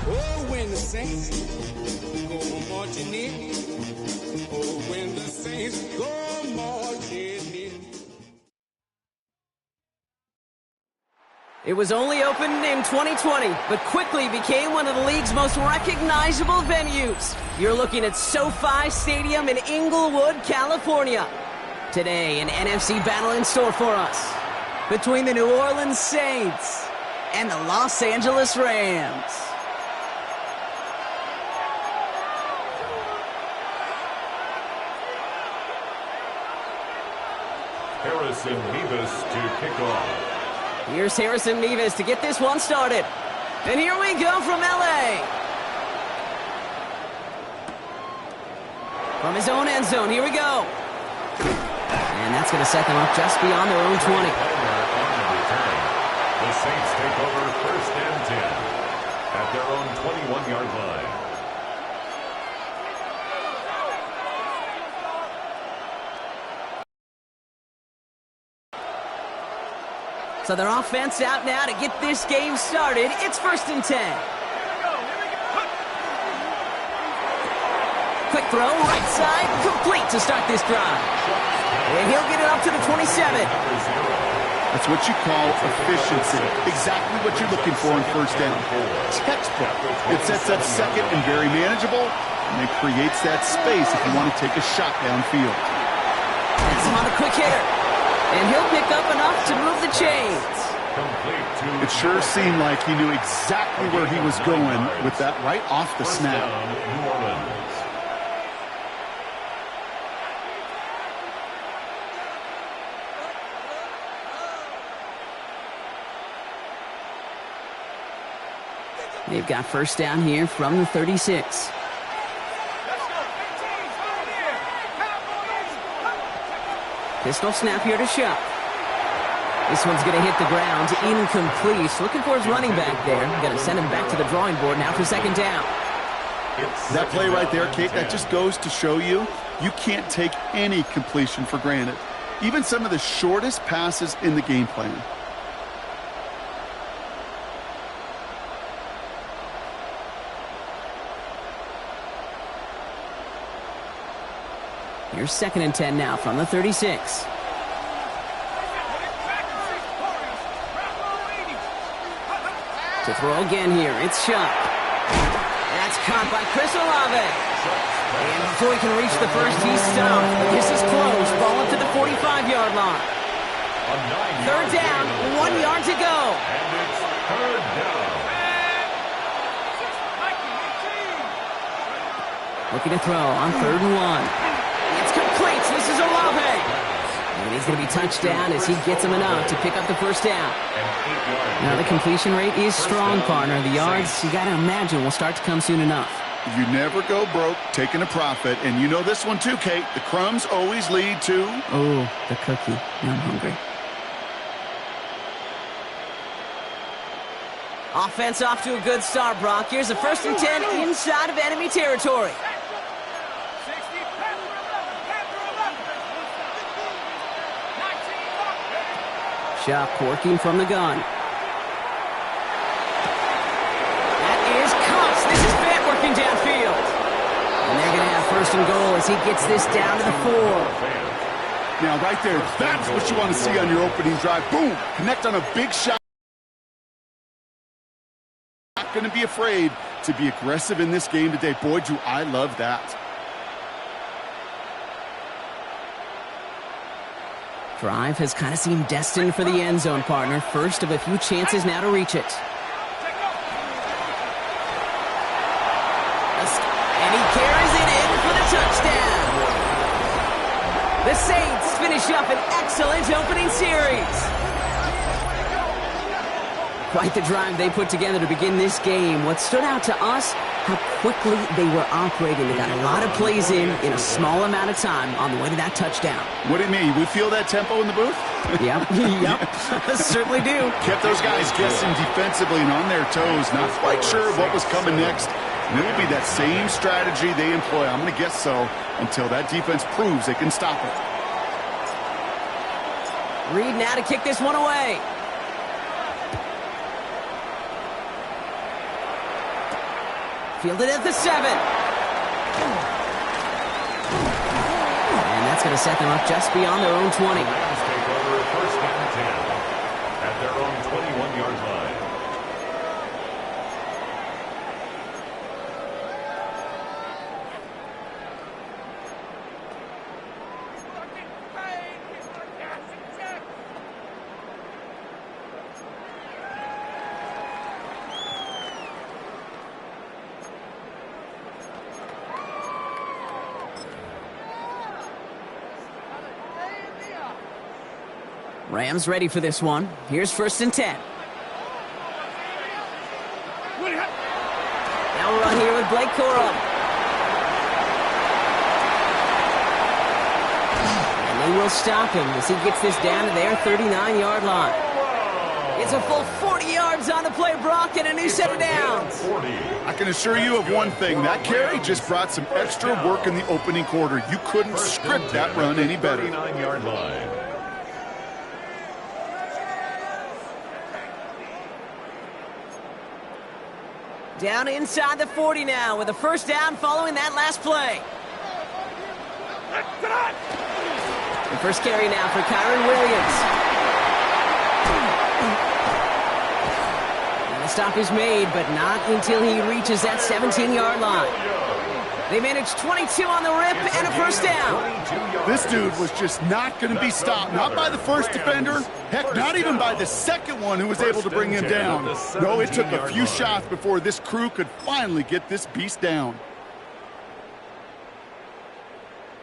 Oh, when the saints go marching in. Oh, when the saints go marching in. It was only opened in 2020, but quickly became one of the league's most recognizable venues. You're looking at SoFi Stadium in Inglewood, California. Today, an NFC battle in store for us between the New Orleans Saints and the Los Angeles Rams. Harrison Mevis to kick off. Here's Harrison Mevis to get this one started. And here we go from L.A. From his own end zone, here we go. And that's going to set them up just beyond their own 20. The Saints take over first and 10 at their own 21-yard line. So their offense out now to get this game started. It's first and 10. Quick throw, right side, complete to start this drive. And he'll get it up to the 27. That's what you call efficiency. Exactly what you're looking for in first down. Textbook. It sets up second and very manageable, and it creates that space if you want to take a shot downfield. That's him on the quick hitter. And he'll pick up enough to move the chains. It sure seemed like he knew exactly where he was going with that right off the snap. New Orleans. They've got first down here from the 36. Pistol snap here to Shuck. This one's going to hit the ground. Incomplete. Looking for his running back there. Going to send him back to the drawing board now for second down. That play right there, Kate, that just goes to show you, you can't take any completion for granted. Even some of the shortest passes in the game plan. Here's second and 10 now from the 36. To throw again here, it's Shuck. That's caught by Chris Olave. And before he can reach the first, he's stopped. This is close. Ball up to the 45-yard line. Third down, 1 yard to go. And it's third down. Looking to throw on third and 1. It's complete. This is Olave. And he's going to be touched down as he gets him enough to pick up the first down. Now the completion rate is strong, partner. The yards, you got to imagine, will start to come soon enough. You never go broke taking a profit. And you know this one too, Kate. The crumbs always lead to... Oh, the cookie. Now I'm hungry. Offense off to a good start, Brock. Here's a first and 10 inside of enemy territory. Shuck working from the gun. That is Cox. This is Fant working downfield. And they're going to have first and goal as he gets this down to the 4. Now, right there, that's what you want to see on your opening drive. Boom! Connect on a big shot. Not going to be afraid to be aggressive in this game today. Boy, do I love that. Drive has kind of seemed destined for the end zone, partner. First of a few chances now to reach it. And he carries it in for the touchdown. The Saints finish up an excellent opening series. Quite the drive they put together to begin this game. What stood out to us, how quickly they were operating. They got a lot of plays in a small amount of time on the way to that touchdown. What do you mean? We feel that tempo in the booth? Yep, certainly do. Kept those guys guessing defensively and on their toes. Not quite sure of what was coming next. And it will be that same strategy they employ. I'm going to guess so until that defense proves they can stop it. Reed now to kick this one away. Fielded at the 7. And that's going to set them up just beyond their own 20. The Rams take over first and 10 at their own 21-yard line. Rams ready for this one. Here's first and 10. Now we're on here with Blake Corum. And they will stop him as he gets this down to their 39-yard line. It's a full 40 yards on the play, Brock, and a new set of downs. I can assure you of one thing. That carry just brought some extra work in the opening quarter. You couldn't script that run any better. 39-yard line. Down inside the 40 now with a first down following that last play. The first carry now for Kyren Williams. And the stop is made, but not until he reaches that 17-yard line. They managed 22 on the rip and a first down. This dude was just not going to be stopped. Not by the first defender. Heck, not even by the second one who was able to bring him down. No, it took a few shots before this crew could finally get this beast down.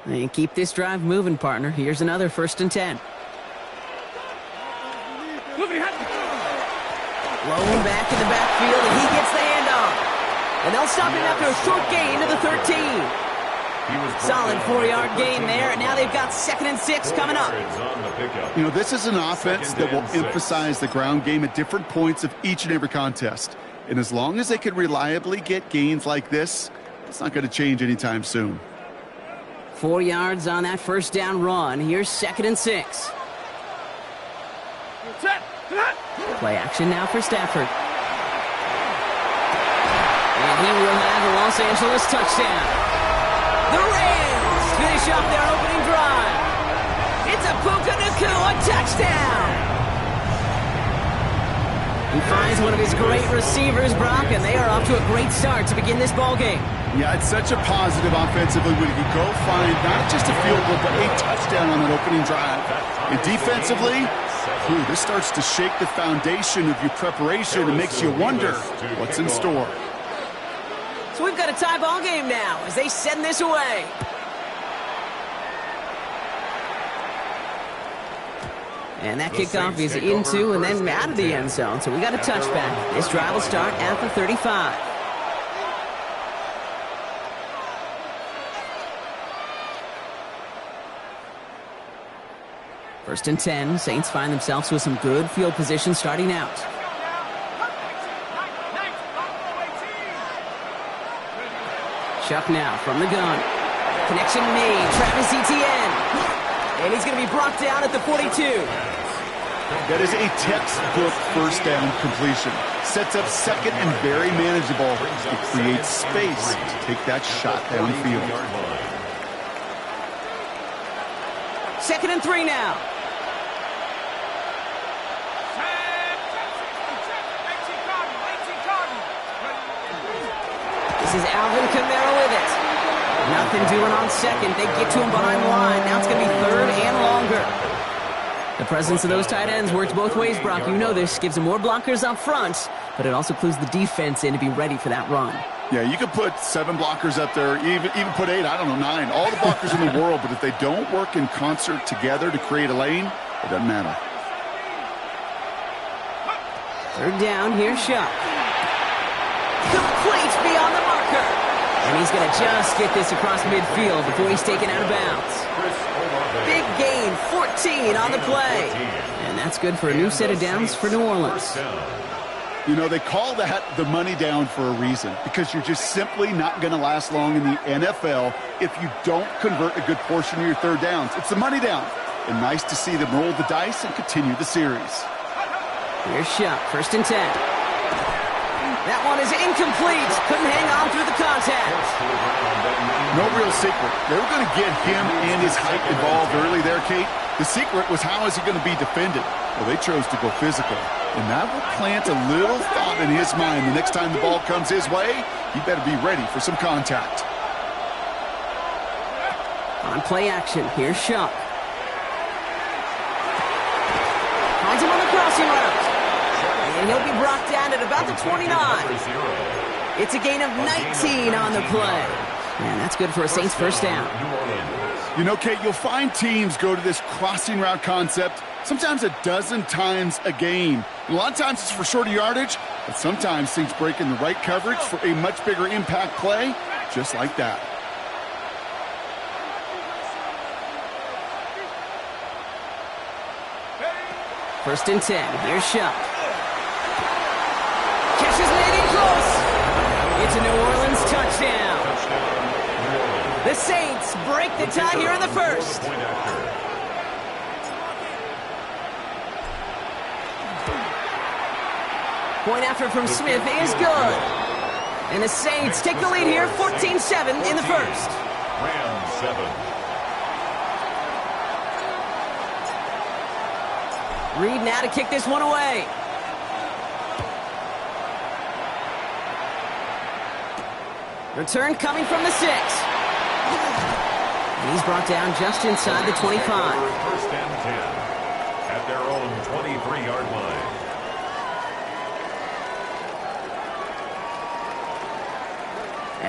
And keep this drive moving, partner. Here's another first and 10. Blown back in the backfield, and he gets the handoff. And they'll stop him after a short gain to the 13. Solid 4-yard gain there, and now they've got 2nd and 6 coming up. You know, this is an offense that will emphasize the ground game at different points of each and every contest. And as long as they can reliably get gains like this, it's not going to change anytime soon. 4 yards on that first down run. Here's 2nd and 6. Play action now for Stafford. And he will have a Los Angeles touchdown. The Rams finish off their opening drive. It's a Puka Nacua touchdown. He finds one of his great receivers, Brock, and they are off to a great start to begin this ballgame. Yeah, it's such a positive offensively when you can go find not just a field goal, but a touchdown on that opening drive. And defensively, this starts to shake the foundation of your preparation and makes you wonder what's in store. So we've got a tie ball game now as they send this away. And that kickoff is into and then out of the end zone. So we got a touchback. This drive will start at the 35. First and 10. Saints find themselves with some good field position starting out. Chuck now from the gun. Connection made. Travis Etienne. And he's going to be brought down at the 42. That is a textbook first down completion. Sets up second and very manageable. It creates space to take that shot downfield. 2nd and 3 now. This is Alvin Kamara with it. Nothing doing on second. They get to him behind the line. Now it's going to be 3rd and longer. The presence of those tight ends works both ways, Brock. You know this. Gives them more blockers up front, but it also clues the defense in to be ready for that run. Yeah, you could put 7 blockers up there, even put 8, I don't know, 9. All the blockers in the world, but if they don't work in concert together to create a lane, it doesn't matter. 3rd down, here's Shuck. Complete beyond the marker. And he's going to just get this across midfield before he's taken out of bounds. Big gain, 14 on the play. And that's good for a new set of downs for New Orleans. You know, they call that the money down for a reason, because you're just simply not going to last long in the NFL if you don't convert a good portion of your 3rd downs. It's the money down. And nice to see them roll the dice and continue the series. Here's Shuck, 1st and 10. That one is incomplete. Couldn't hang on through the contact. No real secret. They were going to get him and his height involved early there, Kate. The secret was, how is he going to be defended? Well, they chose to go physical. And that will plant a little thought in his mind. The next time the ball comes his way, he better be ready for some contact. On play action, here's Shuck. Finds him on the crossing route. And he'll be brought down at about the 29. It's a gain of 19 on the play. And that's good for a Saints first down. You know, Kate, you'll find teams go to this crossing route concept sometimes a dozen times a game. And a lot of times it's for shorter yardage, but sometimes Saints break in the right coverage for a much bigger impact play, just like that. First and 10. Here's Shuck. Catches leading close. It's a New Orleans touchdown. The Saints break the tie here in the first. Point after from Smith is good. And the Saints take the lead here, 14-7 in the first. Rams 7. Reed now to kick this one away. Return coming from the 6. And he's brought down just inside the 25. First and 10 at their own 23-yard line.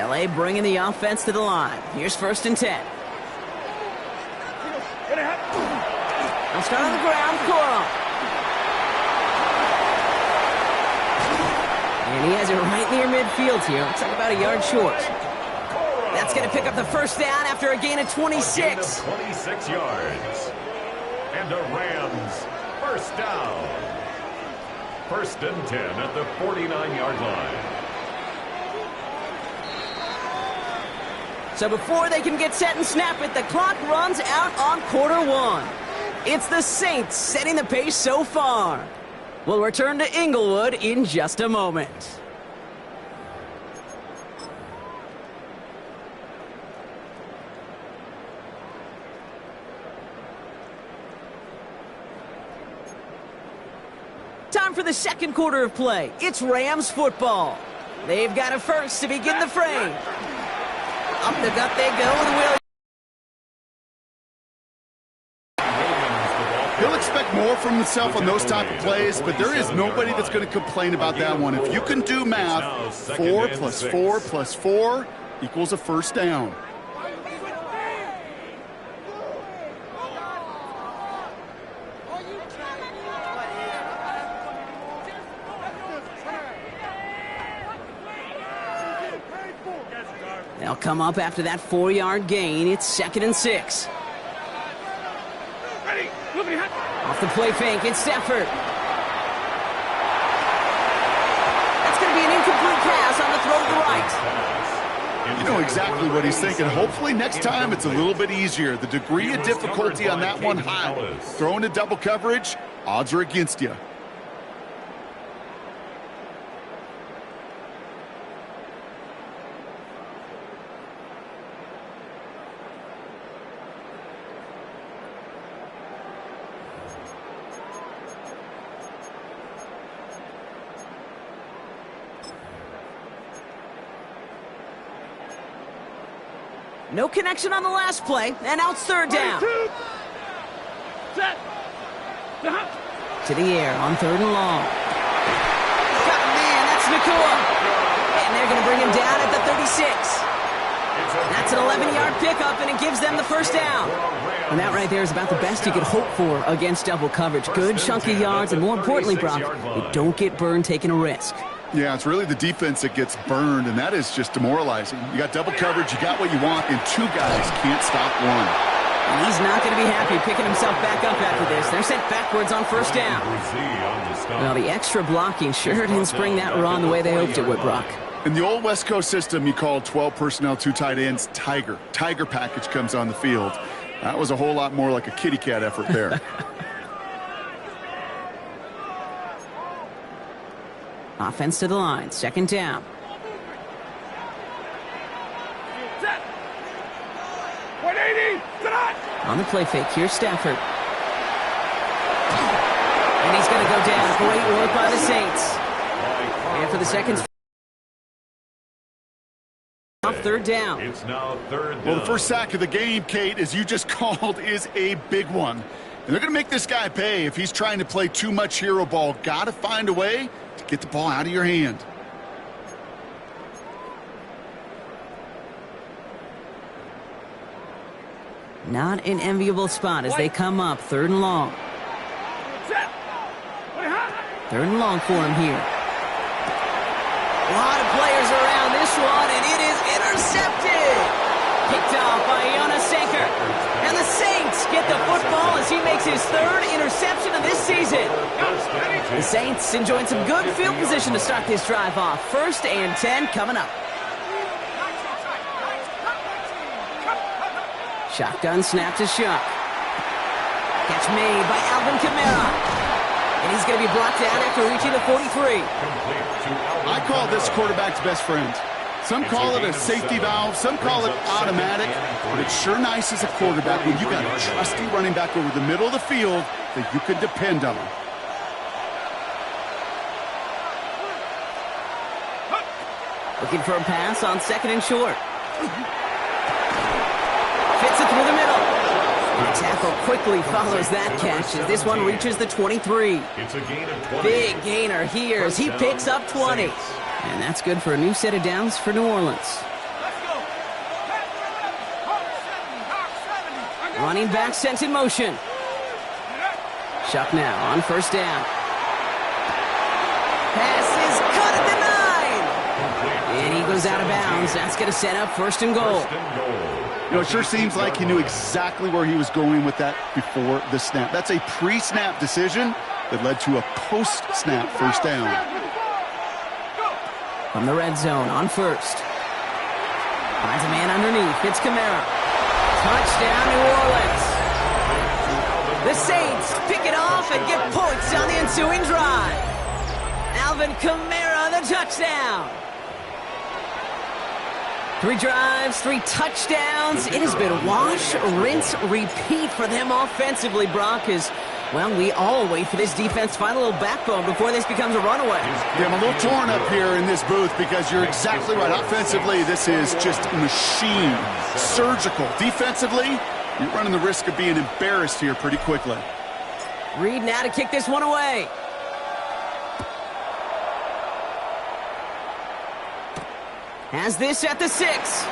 LA bringing the offense to the line. Here's first and 10. They'll start on the ground, Coral. And he has it right near midfield here. Looks like about a yard short. That's going to pick up the first down after a gain of 26. A gain of 26 yards. And the Rams first down. First and 10 at the 49-yard line. So before they can get set and snap it, the clock runs out on quarter one. It's the Saints setting the pace so far. We'll return to Inglewood in just a moment. Time for the second quarter of play. It's Rams football. They've got a first to begin the frame. Up the gut they go with Williams. He'll expect more from himself on those type of plays, but there is nobody that's going to complain about that one. If you can do math, 4 plus 4 plus 4 equals a first down. They'll come up after that 4-yard gain. It's second and 6. Off the play fake, it's Stafford. That's going to be an incomplete pass on the throw to the right. You know exactly what he's thinking. Hopefully next time it's a little bit easier. The degree of difficulty on that one high. Throwing to double coverage, odds are against you. No connection on the last play, and now it's third down. To the air on third and long. Got a man, that's Nakua. And they're going to bring him down at the 36. That's an 11-yard pickup, and it gives them the first down. And that right there is about the best you could hope for against double coverage. Good chunky yards, and more importantly, Brock, you don't get burned taking a risk. Yeah, it's really the defense that gets burned, and that is just demoralizing. You got double coverage, you got what you want, and two guys can't stop one. And he's not going to be happy picking himself back up after this. They're sent backwards on first down. Well, the extra blocking sure didn't spring that run the way they hoped it would, Brock. In the old West Coast system, you called 12 personnel, 2 tight ends, Tiger. Tiger package comes on the field. That was a whole lot more like a kitty cat effort there. Offense to the line, second down. On the play fake, here's Stafford. And he's going to go down. Great work by the Saints. And for the second, third down. It's now third down. Well, the first sack of the game, Kate, as you just called, is a big one. And they're going to make this guy pay if he's trying to play too much hero ball. Got to find a way to get the ball out of your hand. Not an enviable spot as they come up. Third and long. Third and long for him here. A lot of players around this one, and it is intercepted. Picked off by Jonas Sanker. And the Saints get the football as he makes his third interception of this season. The Saints enjoying some good field position to start this drive off. 1st and 10 coming up. Shotgun snap to Shock. Catch made by Alvin Kamara. And he's going to be brought down after reaching the 43. I call this quarterback's best friend. Some call it a safety valve, some call it automatic, but it's sure nice as a quarterback when you got a trusty running back over the middle of the field that you can depend on. Looking for a pass on second and short. Fits it through the middle. The tackle quickly follows that catch as this one reaches the 23. It's a gain of 20. Big gainer here as he picks up 20. And that's good for a new set of downs for New Orleans. Running back sent in motion. Shuck now on first down. Pass is cut at the 9. And he goes out of bounds. That's going to set up first and goal. You know, it sure seems like he knew exactly where he was going with that before the snap. That's a pre-snap decision that led to a post-snap first down. From the red zone on first. Finds a man underneath. It's Kamara. Touchdown, New Orleans. The Saints pick it off and get points on the ensuing drive. Alvin Kamara, the touchdown. 3 drives, 3 touchdowns. It has been wash, rinse, repeat for them offensively, Brock, as, well, we all wait for this defense to find a little backbone before this becomes a runaway. Yeah, I'm a little torn up here in this booth because you're exactly right. Offensively, this is just a machine. Surgical. Defensively, you're running the risk of being embarrassed here pretty quickly. Reed now to kick this one away. Has this at the 6.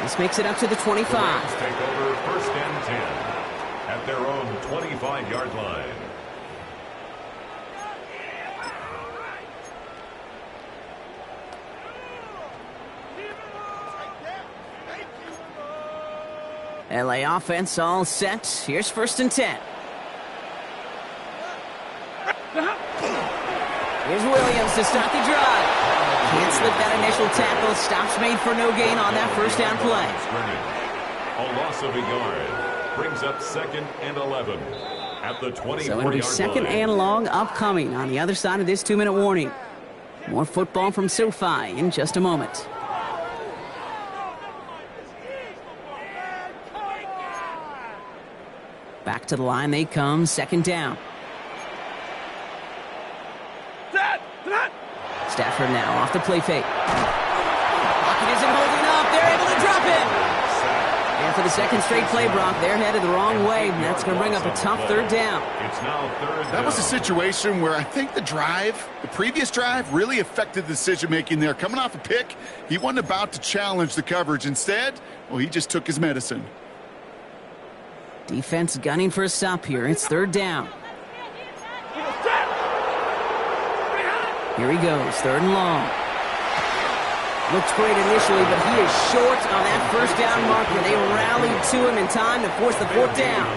This makes it up to the 25. Take over 1st and 10 at their own 25-yard line. LA offense all set. Here's 1st and 10. Here's Williams to start the drive. Can't slip that initial tackle. Stops made for no gain on that first down play. A loss of a yard brings up 2nd and 11 at the 24-yard line. So it'll be 2nd and long upcoming on the other side of this 2-minute warning. More football from SoFi in just a moment. Back to the line they come, 2nd down. Stafford now off the play fake. Pocket isn't holding up. They're able to drop it. And for the 2nd straight play, Brock, they're headed the wrong way, and that's going to bring up a tough 3rd down. It's now 3rd down. That was a situation where I think the previous drive, really affected the decision-making there. Coming off a pick, he wasn't about to challenge the coverage. Instead, well, he just took his medicine. Defense gunning for a stop here. It's 3rd down. Here he goes, 3rd and long. Looks great initially, but he is short on that first down marker. They rallied to him in time to force the 4th down.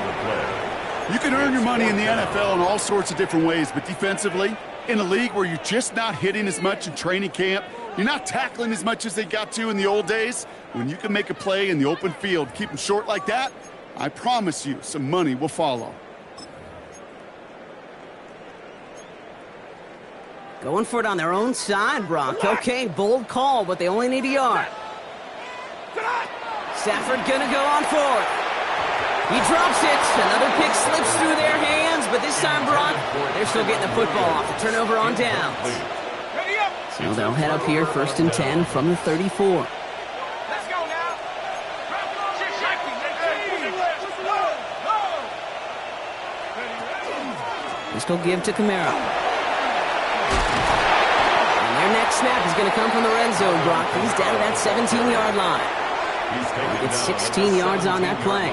You can earn your money in the NFL in all sorts of different ways, but defensively, in a league where you're just not hitting as much in training camp, you're not tackling as much as they got to in the old days, when you can make a play in the open field, keep them short like that, I promise you some money will follow. Going for it on their own side, Brock. Okay, bold call, but they only need a yard. Stafford gonna go on forward. He drops it. Another pick slips through their hands, but this time, Brock, they're still getting the football off the turnover on downs. So they'll head up here, 1st and 10 from the 34. This will give to Kamara. And their next snap is going to come from the red zone, Brock. He's down to that 17-yard line. It's 16 yards on that play.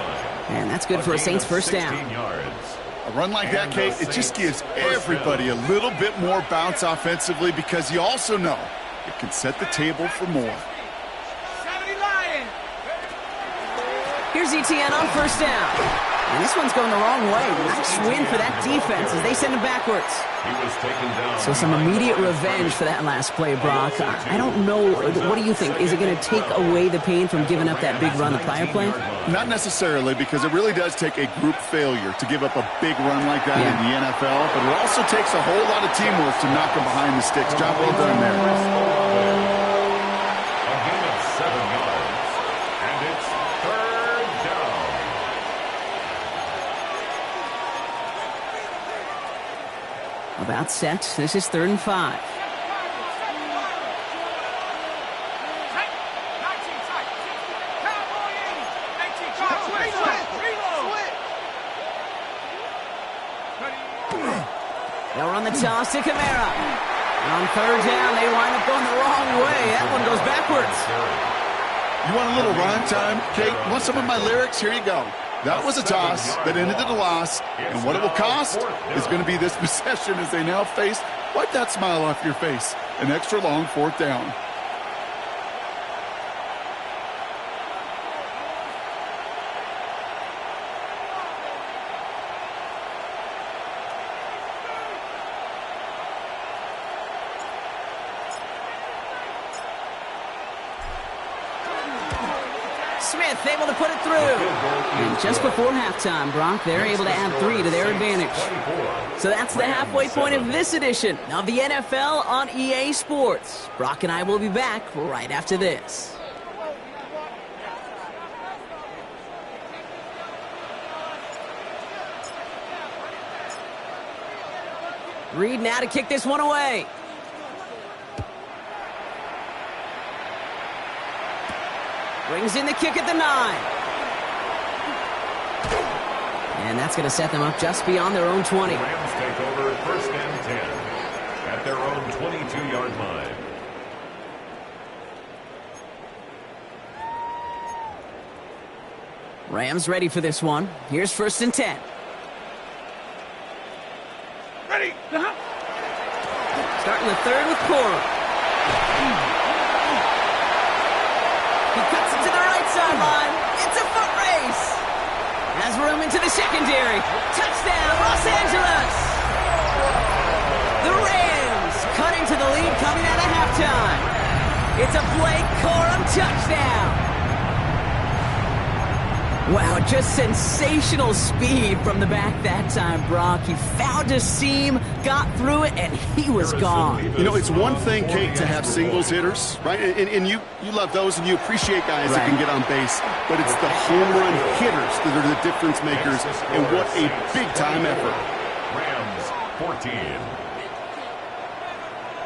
And that's good for a Saints first down. A run like that, Kate, it just gives everybody a little bit more bounce offensively because you also know it can set the table for more. Here's Etienne on first down. And this one's going the wrong way. Nice win for that defense as they send him backwards. So some immediate revenge for that last play, Brock. I don't know. What do you think? Is it going to take away the pain from giving up that big run the prior play? Not necessarily, because it really does take a group failure to give up a big run like that in the NFL. But it also takes a whole lot of teamwork to knock him behind the sticks. Job well done there. A gain of 7 yards. And it's 3rd down. About set. This is 3rd and 5. They'll run the toss to Kamara. On 3rd down, they wind up going the wrong way. That one goes backwards. You want a little rhyme time, Kate? Want some of my lyrics? Here you go. That was a toss that ended in a loss, and what it will cost is going to be this possession as they now face, wipe that smile off your face, an extra long 4th down. Smith able to put it through. And just before halftime, Brock, they're able to add 3 to their advantage. So that's the halfway point of this edition of the NFL on EA Sports. Brock and I will be back right after this. Reed now to kick this one away. Brings in the kick at the 9. And that's going to set them up just beyond their own 20. The Rams take over 1st and 10 at their own 22-yard line. Rams ready for this one. Here's 1st and 10. Ready. Starting the 3rd with Cora. He cuts it to the right sideline. It's a foot race. Has room into the secondary. Touchdown, Los Angeles. The Rams cutting to the lead coming out of halftime. It's a Blake Corum touchdown. Wow, just sensational speed from the back that time, Brock. He found a seam, got through it, and he was gone. You know, it's one thing, Kate, to have singles hitters, right? And you love those, and you appreciate guys that can get on base. But it's the home run hitters that are the difference makers, and what a big-time effort. Rams 14.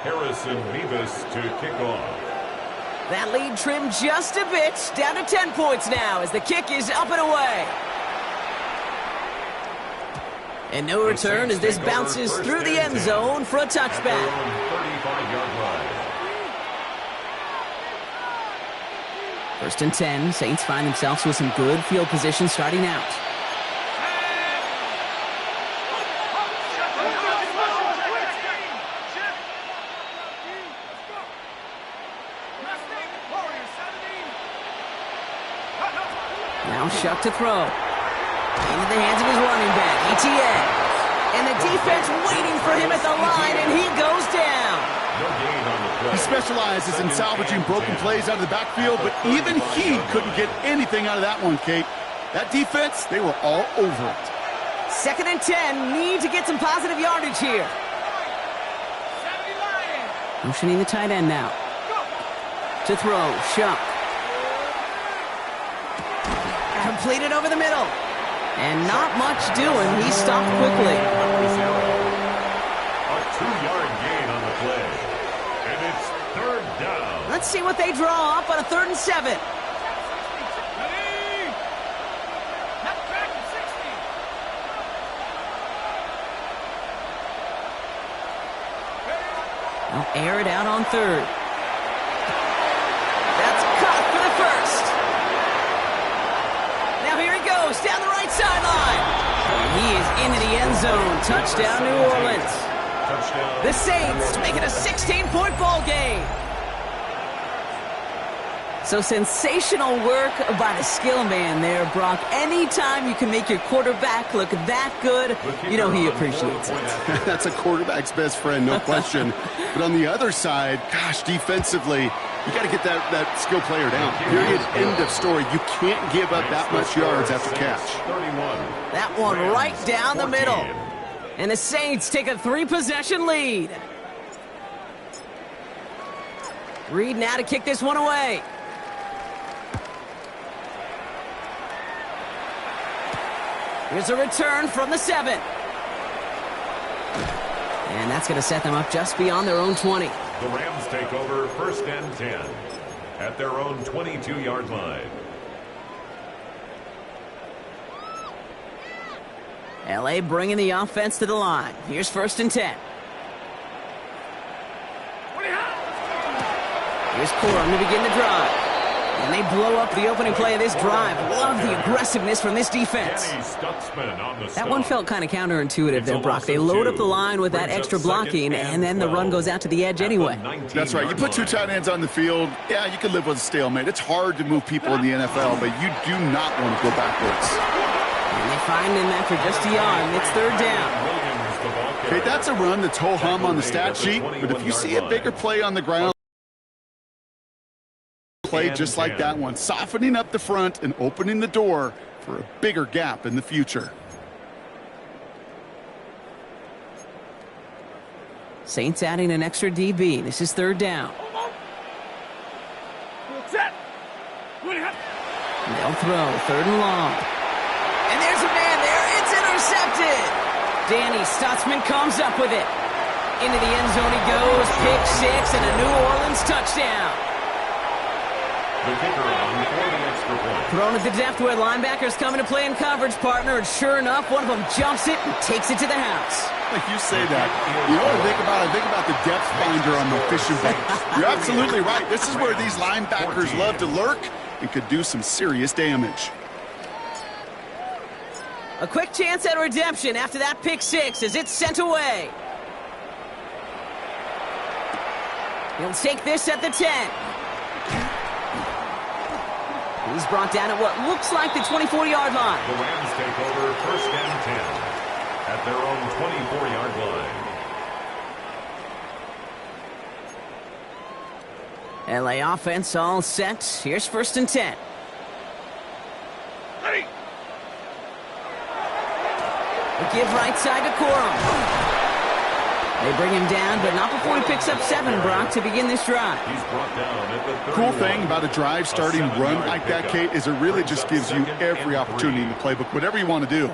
Harrison Mevis to kick off. That lead trimmed just a bit, down to 10 points now as the kick is up and away. And no return as this bounces through the end zone for a touchback. 35-yard line. 1st and 10, Saints find themselves with some good field position starting out. Now Shuck to throw. Into the hands of his running back, Etienne. And the defense waiting for him at the line, and he goes down. No gain on the play. He specializes in salvaging broken plays out of the backfield, but even he couldn't get anything out of that one, Kate. That defense, they were all over it. 2nd and 10, need to get some positive yardage here. Motioning the tight end now. To throw, Shough. Completed over the middle. And not much doing. He stopped quickly. A 2-yard gain on the play. And it's third down. Let's see what they draw up on a 3rd and 7. They'll air it out on 3rd. That's caught for the first. Now here he goes down the right sideline. And he is into the end zone. Touchdown, New Orleans. Touchdown. The Saints make it a 16-point ball game. So sensational work by the skill man there, Brock. Anytime you can make your quarterback look that good, you know he appreciates it. That's a quarterback's best friend, no question. But on the other side, gosh, defensively, you got to get that skill player down. Period. End of story. You can't give up that much yards after catch. 31. That one right down the middle. And the Saints take a 3-possession lead. Reed now to kick this one away. Here's a return from the 7. And that's going to set them up just beyond their own 20. The Rams take over 1st and 10 at their own 22-yard line. L.A. bringing the offense to the line. Here's 1st and 10. Here's Corum to begin the drive. And they blow up the opening play of this drive. Love the aggressiveness from this defense. That one felt kind of counterintuitive there, Brock. They load up the line with that extra blocking, and then the run goes out to the edge anyway. That's right. You put 2 tight ends on the field, yeah, you can live with a stalemate. It's hard to move people in the NFL, but you do not want to go backwards. And they find him after just a yard, and it's 3rd down. Okay, that's a run that's ho-hum on the stat sheet, but if you see a bigger play on the ground, play just like that one, softening up the front and opening the door for a bigger gap in the future. Saints adding an extra DB. This is 3rd down. They'll throw 3rd and long. And there's a man there. It's intercepted. Danny Stutzman comes up with it. Into the end zone he goes. Pick 6 and a New Orleans touchdown. The kicker on for the extra point. Thrown at the depth where linebackers coming to play in coverage, partner, and sure enough, one of them jumps it and takes it to the house. Like you say that, you know what I think about? I think about the depth finder on the fishing boat. You're absolutely right. This is where these linebackers love to lurk and could do some serious damage. A quick chance at redemption after that pick 6 as it's sent away. He'll take this at the 10. He's brought down at what looks like the 24-yard line. The Rams take over 1st and 10 at their own 24-yard line. LA offense all set. Here's 1st and 10. Ready. A give right side to Corum. They bring him down, but not before he picks up 7, Brock, to begin this drive. He's brought down at the 31. Cool thing about a drive starting run like that, Kate, is it really just gives you every opportunity in the playbook, whatever you want to do.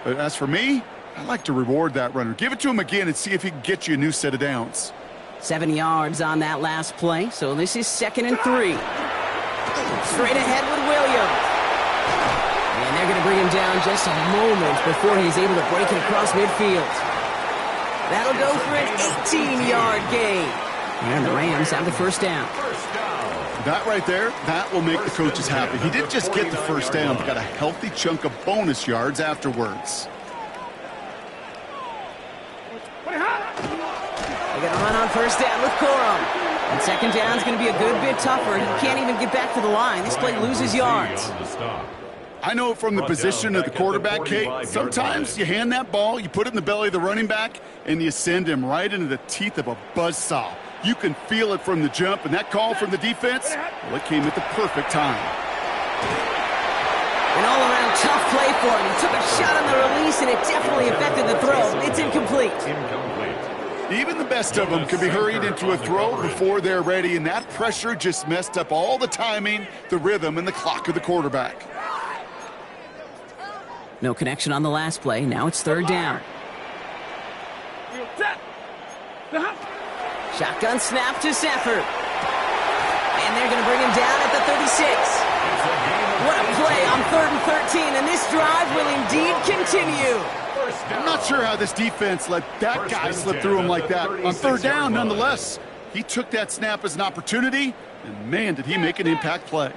But as for me, I like to reward that runner. Give it to him again and see if he can get you a new set of downs. 7 yards on that last play, so this is 2nd and 3. Straight ahead with Williams. And they're going to bring him down just a moment before he's able to break it across midfield. That'll go for an 18-yard gain. And the Rams have the 1st down. That right there, that will make the coaches happy. He didn't just get the 1st down, but got a healthy chunk of bonus yards afterwards. They're going to run on 1st down with Corum. And 2nd down is going to be a good bit tougher. He can't even get back to the line. This play loses yards. I know from the position of the quarterback, Kate, sometimes you hand that ball, you put it in the belly of the running back, and you send him right into the teeth of a buzzsaw. You can feel it from the jump, and that call from the defense, well, it came at the perfect time. An all-around tough play for him. He took a shot on the release, and it definitely affected the throw. It's incomplete. Even the best of them can be hurried into a throw before they're ready, and that pressure just messed up all the timing, the rhythm, and the clock of the quarterback. No connection on the last play. Now it's third down. Shotgun snap to Stafford. And they're going to bring him down at the 36. What a play on 3rd and 13, and this drive will indeed continue. I'm not sure how this defense let that guy slip through him like that. On third down, nonetheless, he took that snap as an opportunity, and man, did he make an impact play.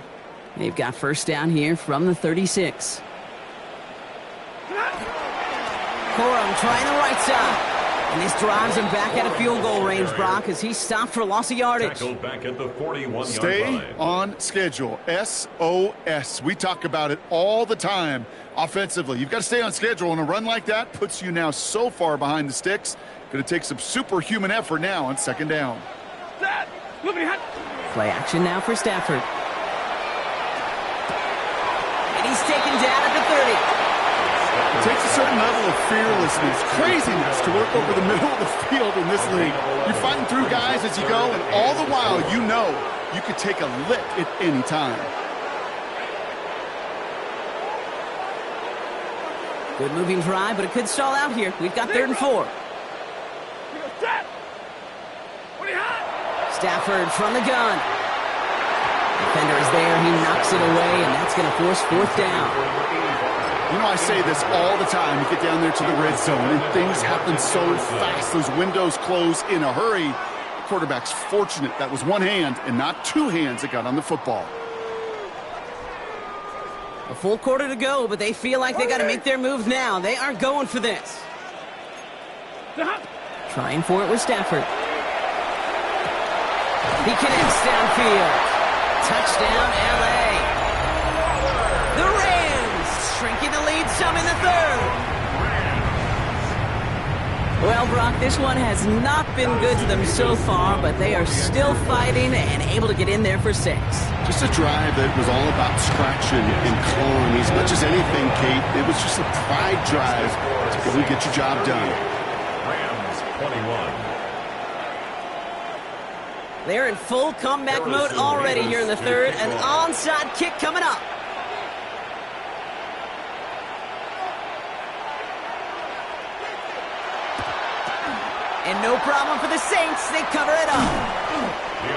They've got first down here from the 36. Corum trying the right side. And this drives him back at a field goal range, Brock, as he stopped for loss of yardage. Tackled back at the 41-yard line. Stay on schedule. SOS. We talk about it all the time offensively. You've got to stay on schedule, and a run like that puts you now so far behind the sticks. Going to take some superhuman effort now on second down. Play action now for Stafford. And he's taken down at the 30. It takes a certain level of fearlessness, craziness to work over the middle of the field in this league. You're fighting through guys as you go, and all the while you know you could take a lick at any time. Good moving drive, but it could stall out here. We've got 3rd and 4. Stafford from the gun. Defender is there. He knocks it away, and that's going to force 4th down. You know, I say this all the time. You get down there to the red zone, and things happen so fast. Those windows close in a hurry. The quarterback's fortunate that was one hand and not two hands that got on the football. A full quarter to go, but they feel like they got to make their move now. They are going for this. Trying for it with Stafford. He connects downfield. Touchdown, L.A. The Rams shrinking the lead some in the 3rd. Well, Brock, this one has not been good to them so far, but they are still fighting and able to get in there for 6. Just a drive that was all about scratching and clawing. As much as anything, Kate, it was just a pride drive to go and get your job done. Rams 21. They're in full comeback mode already here in the 3rd. An onside kick coming up. And no problem for the Saints. They cover it up.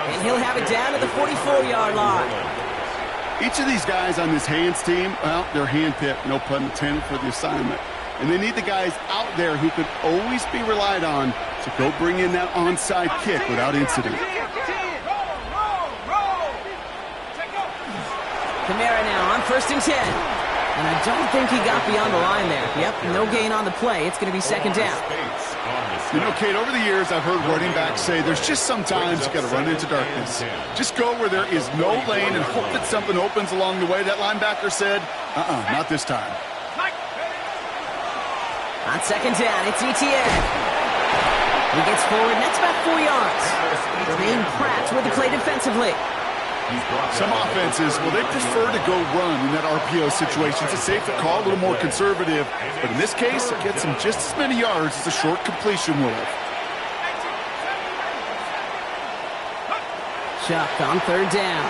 And he'll have it down to the 44-yard line. Each of these guys on this hands team, well, they're handpicked, no pun intended, for the assignment. And they need the guys out there who can always be relied on to go bring in that onside kick without incident. Kamara now on 1st and 10. And I don't think he got beyond the line there. Yep, no gain on the play. It's going to be 2nd down. You know, Kate, over the years, I've heard running backs say there's just sometimes you got to run into darkness. Just go where there is no lane and hope that something opens along the way. That linebacker said, not this time. On 2nd down, it's ETN. He gets forward, and that's about 4 yards. Dwayne Pratt with the play defensively. Some offenses, well, they prefer to go run in that RPO situation. It's a safer call, a little more conservative. But in this case, it gets them just as many yards as a short completion will. Chuck on 3rd down.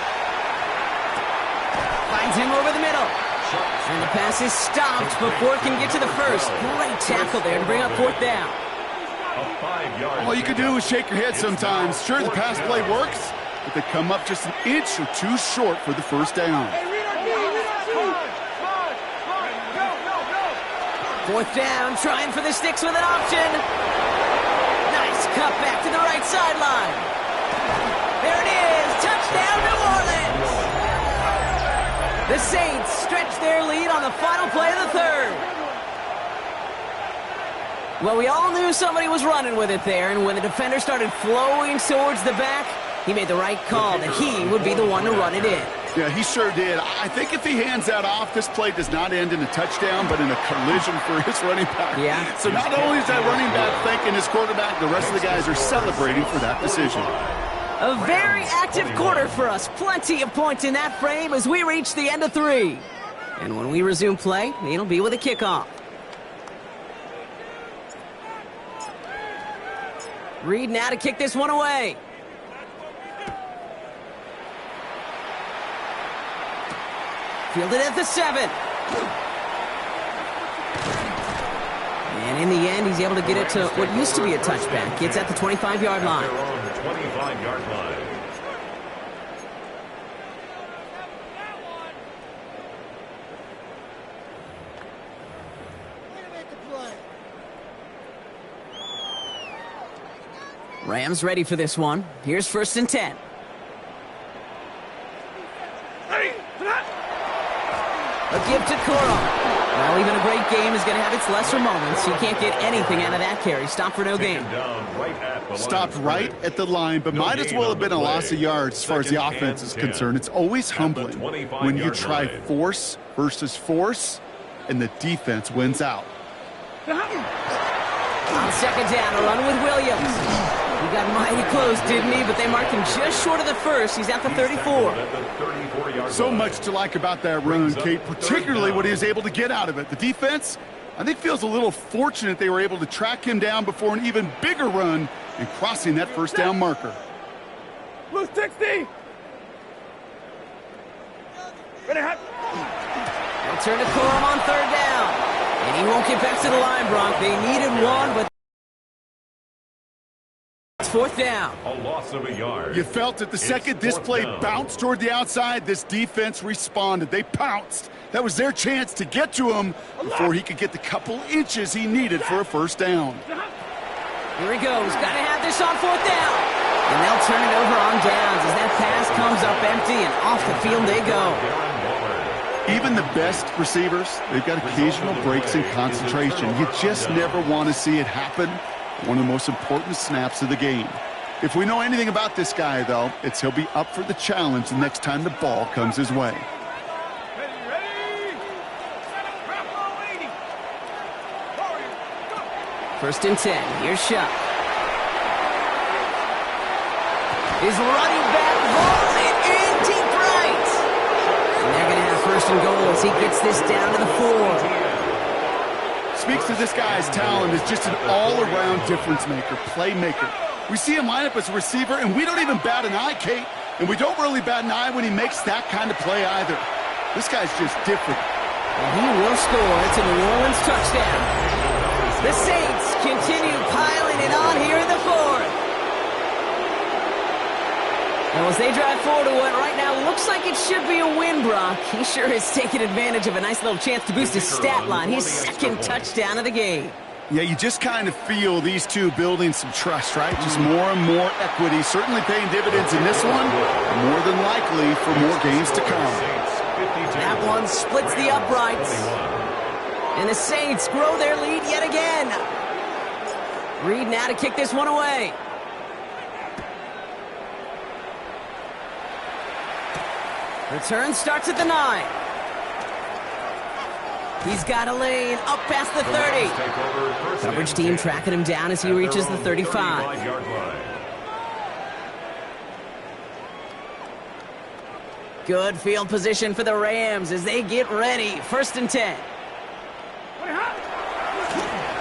Finds him over the middle. And the pass is stopped before it can get to the 1st. Great tackle there to bring up 4th down. All you can do is shake your head sometimes. Sure, the pass play works, but they come up just an inch or two short for the 1st down. 4th down, trying for the sticks with an option. Nice cut back to the right sideline. There it is, touchdown New Orleans. The Saints stretch their lead on the final play of the 3rd. Well, we all knew somebody was running with it there, and when the defender started flowing towards the back, he made the right call that he would be the one to run it in. Yeah, he sure did. I think if he hands that off, this play does not end in a touchdown, but in a collision for his running back. Yeah. So not only is that running back thanking his quarterback, the rest of the guys are celebrating for that decision. A very active quarter for us. Plenty of points in that frame as we reach the end of 3. And when we resume play, it'll be with a kickoff. Reed now to kick this one away. Fielded at the 7. And in the end, he's able to get it to what used to be a touchback. It's at the 25-yard line. They're on the 25-yard line. Rams ready for this one. Here's 1st and 10. A give to Corum. Well, even a great game is going to have its lesser moments. You can't get anything out of that carry. Stop for no gain. Stopped right at the line, but might as well have been a loss of yards as far as the offense is concerned. It's always humbling when you try force versus force, and the defense wins out. On 2nd down, a run with Williams. He got mighty close, didn't he? But they marked him just short of the 1st. He's at the 34. So much to like about that run, Kate, particularly what he was able to get out of it. The defense, I think, feels a little fortunate they were able to track him down before an even bigger run and crossing that 1st down marker. Blue 60. They'll turn to Corum on 3rd down. And he won't get back to the line, Bronk. They needed one, but it's 4th down. A loss of a yard. You felt it the second this play bounced toward the outside, this defense responded. They pounced. That was their chance to get to him before he could get the couple inches he needed for a 1st down. Here he goes. Got to have this on 4th down. And they'll turn it over on downs as that pass comes up empty, and off the field they go. Even the best receivers, they've got occasional breaks in concentration. You just never want to see it happen. One of the most important snaps of the game. If we know anything about this guy, though, it's he'll be up for the challenge the next time the ball comes his way. First and 10. Here's Shuck. His running back hauls it in deep right. And they're going to have 1st and goal as he gets this down to the 4. Speaks to this guy's talent as just an all-around difference maker, playmaker. We see him line up as a receiver, and we don't even bat an eye, Kate. And we don't really bat an eye when he makes that kind of play either. This guy's just different. And he will score. It's a New Orleans touchdown. The Saints continue piling it on here in the 4th. Now, as they drive forward to what right now looks like it should be a win, Brock, he sure has taken advantage of a nice little chance to boost his stat line. His 2nd touchdown of the game. Yeah, you just kind of feel these two building some trust, right? Just more and more equity, certainly paying dividends in this one, more than likely for more games to come. That one splits the uprights. And the Saints grow their lead yet again. Reed now to kick this one away. Return starts at the 9. He's got a lane up past the 30. Coverage team tracking him down as he reaches the 35. Good field position for the Rams as they get ready. 1st and 10.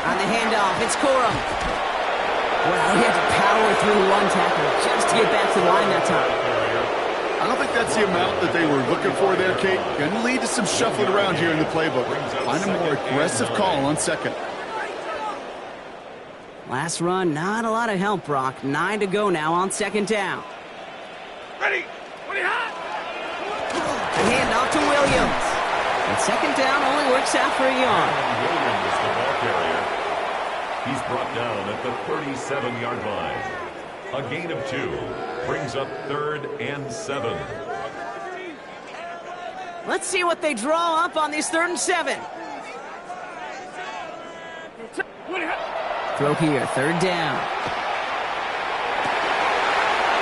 On the handoff, it's Corum. Well, he had to power through one tackle just to get back to the line that time. I don't think that's the amount that they were looking for there, Kate. Going to lead to some shuffling around here in the playbook. Find a more aggressive call on 2nd. Last run, not a lot of help, Brock. 9 to go now on 2nd down. Ready? Hot? A handoff to Williams. And 2nd down only works out for a yard. Williams, the ball carrier. He's brought down at the 37-yard line. A gain of 2 brings up 3rd and 7. Let's see what they draw up on this 3rd and 7. Throw here, 3rd down.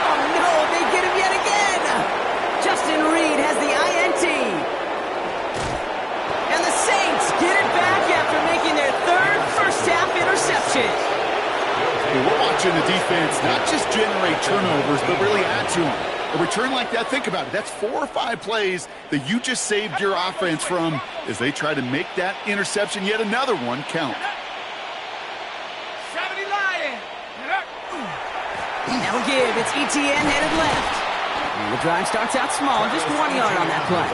Oh no, they get him yet again. Justin Reed has the INT. And the Saints get it back after making their 3rd first-half interception. We're watching the defense not just generate turnovers, but really add to them. A return like that, think about it. That's 4 or 5 plays that you just saved your offense from as they try to make that interception, yet another one, count. That'll give. It's Etienne headed left. And the drive starts out small, just 1 yard on that play.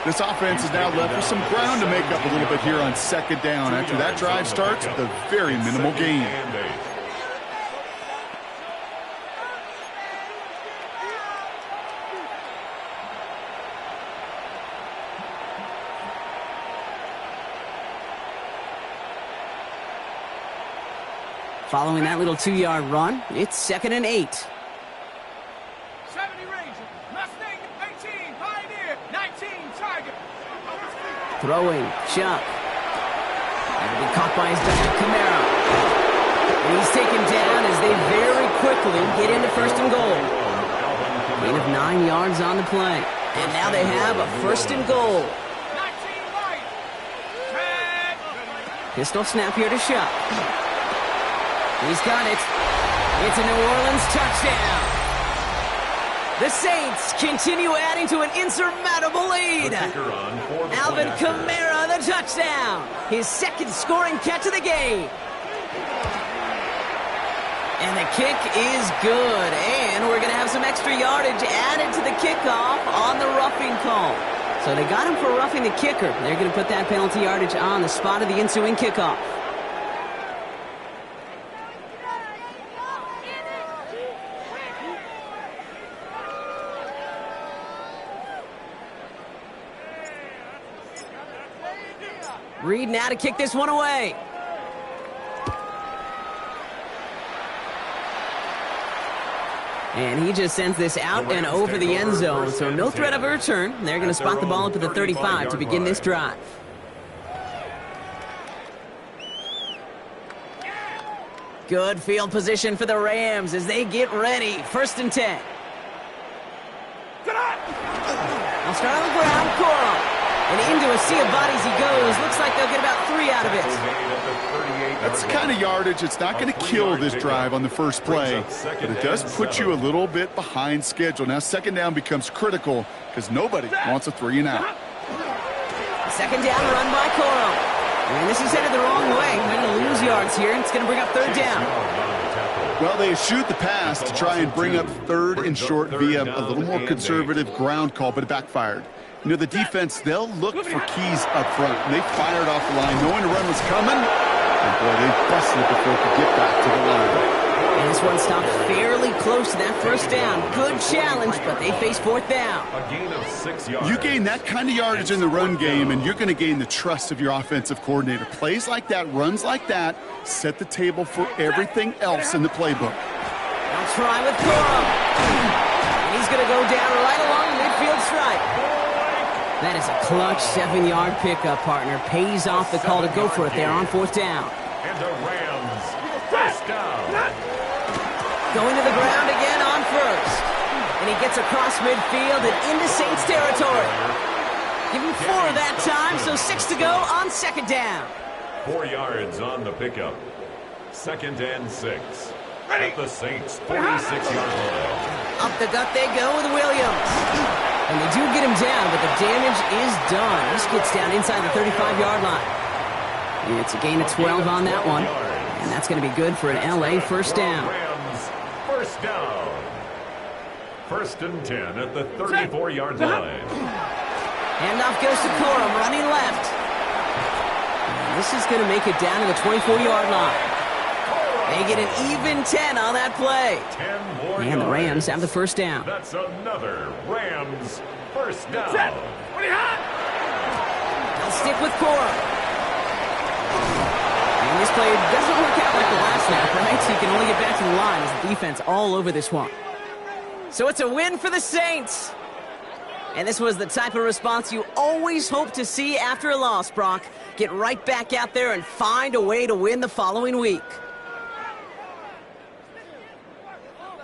This offense is now left with some ground to make up a little bit here on second down after that drive starts with a very minimal gain. Following that little 2-yard run, it's 2nd and 8. 70 Ranger, Mustang 18, Pioneer 19, Tiger. Throwing, Chuck. That'll be caught by his dad, Kamara. And he's taken down as they very quickly get into 1st and goal. Gain of 9 yards on the play. And now they have a 1st and goal. 19 right. Pistol snap here to Chuck. He's got it. It's a New Orleans touchdown. The Saints continue adding to an insurmountable lead. Alvin Kamara, the touchdown. His 2nd scoring catch of the game. And the kick is good. And we're going to have some extra yardage added to the kickoff on the roughing call. So they got him for roughing the kicker. They're going to put that penalty yardage on the spot of the ensuing kickoff. Reed now to kick this one away. And he just sends this out and over the end zone, so no threat of a return. They're going to spot the ball up at the 35 to begin this drive. Good field position for the Rams as they get ready. 1st and 10. I'll start on the ground, Coral. And into a sea of bodies he goes. Looks like they'll get about 3 out of it. That's the kind of yardage that's not going to kill this drive on the first play, but it does put you a little bit behind schedule. Now 2nd down becomes critical because nobody wants a 3 and out. 2nd down run by Coral. And this is headed the wrong way. They're going to lose yards here, and it's going to bring up 3rd down. Well, they shoot the pass to try and bring up 3rd and short via a little more conservative ground call, but it backfired. You know, the defense, they'll look for keys up front. And they fired off the line knowing the run was coming. And boy, they busted it before it could get back to the line. And this one stopped fairly close to that 1st down. Good challenge, but they face 4th down. A gain of 6 yards. You gain that kind of yardage in the run game, and you're going to gain the trust of your offensive coordinator. Plays like that, runs like that, set the table for everything else in the playbook. I'll try with Coral. And he's going to go down right along the midfield stripe. That is a clutch 7-yard pickup, partner. Pays off the call to go for it there on 4th down. And the Rams, 1st down. Going to the ground again on 1st. And he gets across midfield and into Saints territory. Give him 4 that time, so 6 to go on 2nd down. 4 yards on the pickup. 2nd and 6. At the Saints' 46-yard line. Up the gut they go with Williams. And they do get him down, but the damage is done. This gets down inside the 35-yard line. And it's a gain of 12 on that one. And that's going to be good for an LA 1st down. Rams, 1st down. 1st and 10 at the 34-yard line. Handoff goes to Corum, running left. And this is going to make it down to the 24-yard line. They get an even 10 on that play. 10 more and the Rams have the 1st down. That's another Rams 1st down. They'll stick with Corum. And this play doesn't work out like the last snap, right? So you can only get back to the line as the defense all over this one. So it's a win for the Saints. And this was the type of response you always hope to see after a loss, Brock. Get right back out there and find a way to win the following week.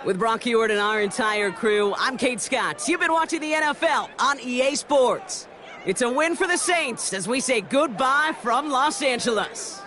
With Brock Huard and our entire crew, I'm Kate Scott. You've been watching the NFL on EA Sports. It's a win for the Saints as we say goodbye from Los Angeles.